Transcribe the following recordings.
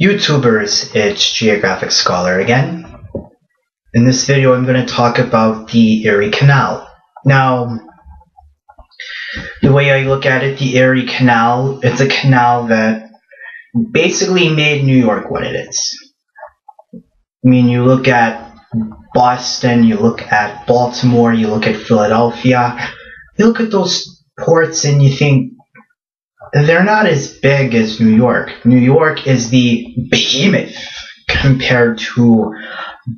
YouTubers, it's Geographic Scholar again. In this video I'm going to talk about the Erie Canal. Now, the way I look at it, the Erie Canal, it's a canal that basically made New York what it is. I mean, you look at Boston, you look at Baltimore, you look at Philadelphia, you look at those ports and you think, they're not as big as New York. New York is the behemoth compared to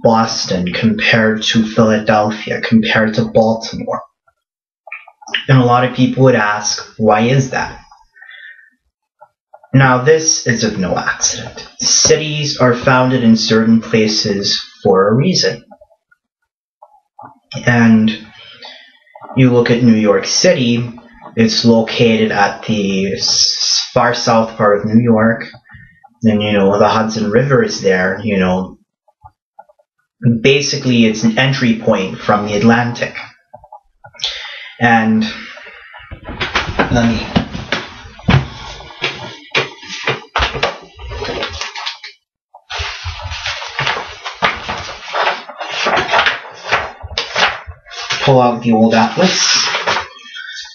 Boston, compared to Philadelphia, compared to Baltimore. And a lot of people would ask, why is that? Now, this is of no accident. Cities are founded in certain places for a reason. And you look at New York City, it's located at the far south part of New York. And, the Hudson River is there, Basically, it's an entry point from the Atlantic. And let me pull out the old atlas.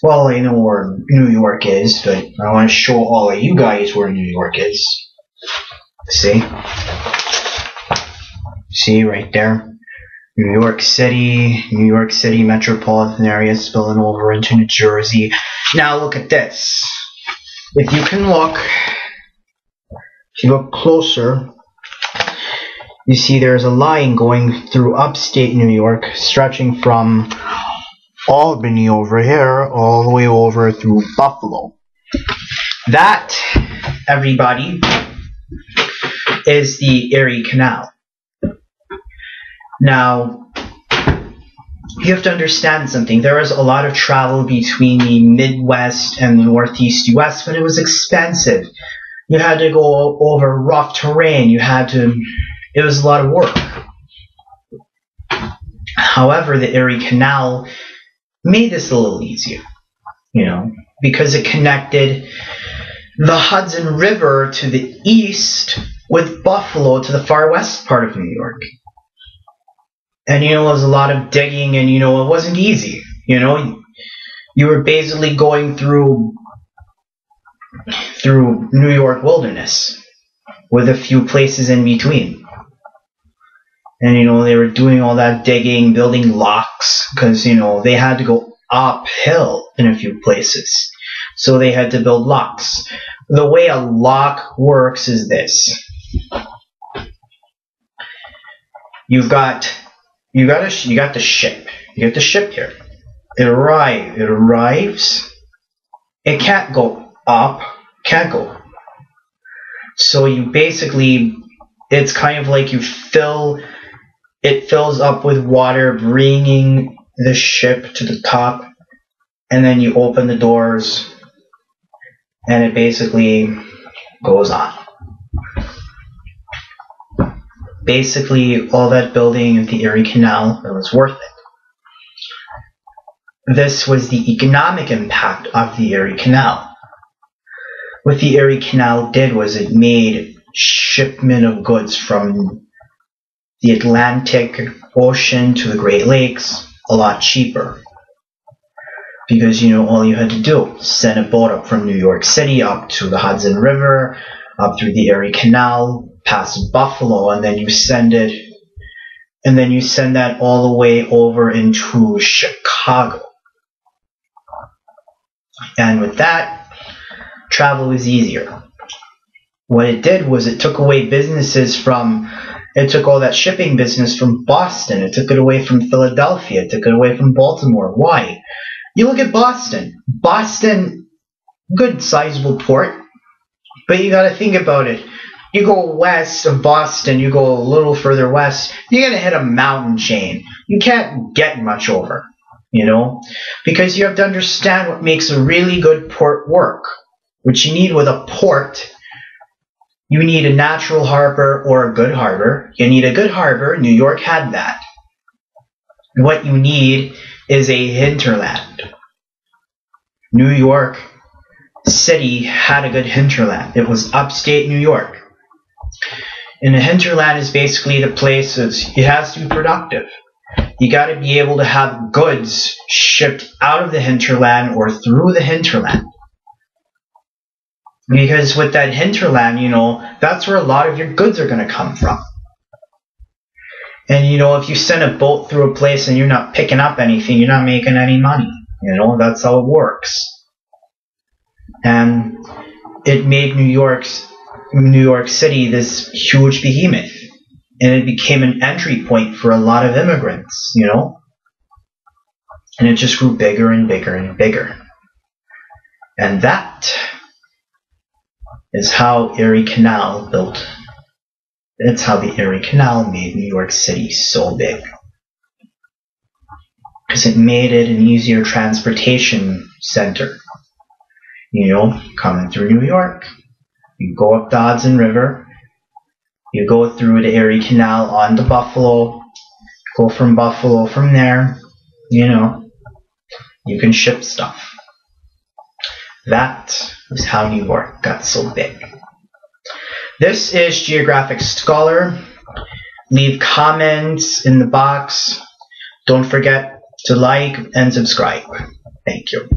Well, I know where New York is, but I want to show all of you guys where New York is. See? See right there? New York City metropolitan area spilling over into New Jersey. Now look at this. If you look closer, you see there's a line going through upstate New York, stretching from Albany over here all the way over through Buffalo. That, everybody, is the Erie Canal. Now, you have to understand something. There was a lot of travel between the Midwest and the Northeast US, but it was expensive. You had to go over rough terrain. It was a lot of work. However, the Erie Canal made this a little easier, because it connected the Hudson River to the east with Buffalo to the far west part of New York. And, it was a lot of digging and, it wasn't easy. You were basically going through New York wilderness with a few places in between. And, they were doing all that digging, building locks, because, they had to go uphill in a few places. So they had to build locks. The way a lock works is this. You got the ship. You get the ship here. It arrives. It can't go up. Can't go. So you basically, it's kind of like it fills up with water, bringing the ship to the top, and then you open the doors, and it basically goes on. Basically, all that building of the Erie Canal, it was worth it. This was the economic impact of the Erie Canal. What the Erie Canal did was it made shipment of goods from the Atlantic Ocean to the Great Lakes a lot cheaper. Because, all you had to do, send a boat up from New York City up to the Hudson River, up through the Erie Canal, past Buffalo, and then you send that all the way over into Chicago. And with that, travel was easier. What it did was it took away it took all that shipping business from Boston. It took it away from Philadelphia. It took it away from Baltimore. Why? You look at Boston. Boston, good sizable port. But you got to think about it. You go west of Boston, you go a little further west, you're going to hit a mountain chain. You can't get much over, because you have to understand what makes a really good port work. What you need with a port, you need a natural harbor or a good harbor. You need a good harbor. New York had that. What you need is a hinterland. New York city had a good hinterland. It was upstate New York. And the hinterland is basically the place it has to be productive. You got to be able to have goods shipped out of the hinterland or through the hinterland. Because with that hinterland, that's where a lot of your goods are going to come from. And, if you send a boat through a place and you're not picking up anything, you're not making any money. That's how it works. And it made New York City this huge behemoth. And it became an entry point for a lot of immigrants, And it just grew bigger and bigger and bigger. And that is how Erie Canal built. That's how the Erie Canal made New York City so big. Because it made it an easier transportation center. Coming through New York, you go up the Hudson River, you go through the Erie Canal on to Buffalo, go from Buffalo from there, you can ship stuff. That was how New York got so big. This is Geographic Scholar. Leave comments in the box. Don't forget to like and subscribe. Thank you.